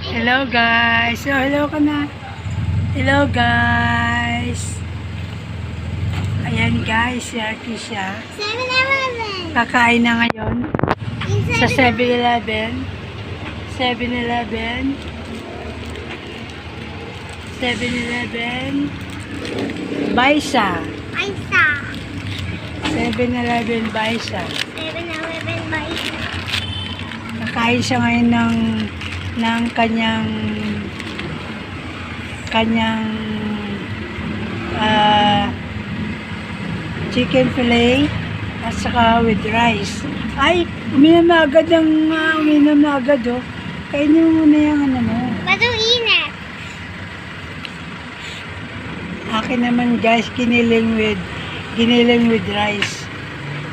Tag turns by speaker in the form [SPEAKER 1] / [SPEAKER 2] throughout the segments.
[SPEAKER 1] Hello guys. So, hello ka na. Hello guys. Ayan guys, si Arkisha.
[SPEAKER 2] 7-Eleven.
[SPEAKER 1] Kakain na ngayon sa 7-Eleven. 7-Eleven. 7-Eleven. Baisa.
[SPEAKER 2] Aisa.
[SPEAKER 1] 7-Eleven Baisa.
[SPEAKER 2] 7-Eleven Baisa.
[SPEAKER 1] Kakain siya ngayon ng kanyang chicken fillet at saka with rice. Ay, uminom na agad oh. Kainin mo muna yung ano mo.
[SPEAKER 2] Bato init.
[SPEAKER 1] Akin naman guys, giniling with rice.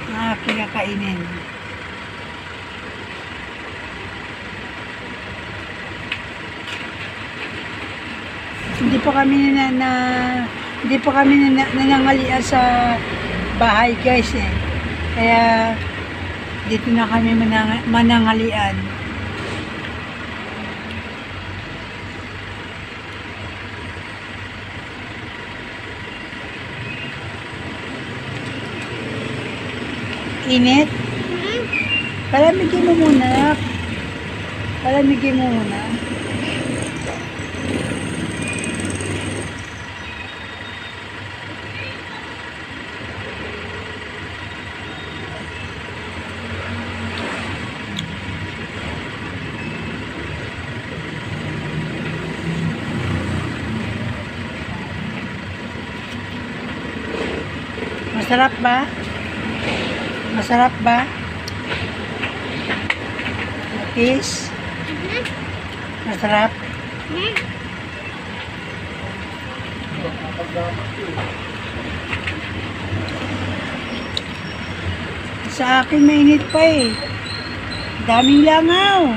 [SPEAKER 1] Ang aking kakainin. Hindi pa kami nanangalian sa bahay guys eh. Kaya dito na kami manangalian. Init? Palamigin mo muna. Palamigin mo muna. Masarap ba? Masarap ba? Kiss? Masarap? Sa akin mainit pa eh. Daming langaw.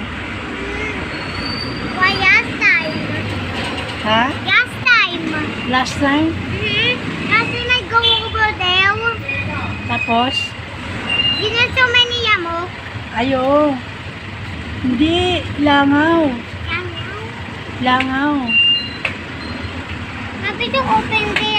[SPEAKER 2] Why last time?
[SPEAKER 1] Ha?
[SPEAKER 2] Last time.
[SPEAKER 1] Last time?
[SPEAKER 2] Last time I go over there.
[SPEAKER 1] Tapos?
[SPEAKER 2] You know so many yamo?
[SPEAKER 1] Ayo. Hindi. Langaw.
[SPEAKER 2] Yamo?
[SPEAKER 1] Langaw.
[SPEAKER 2] Happy to open this.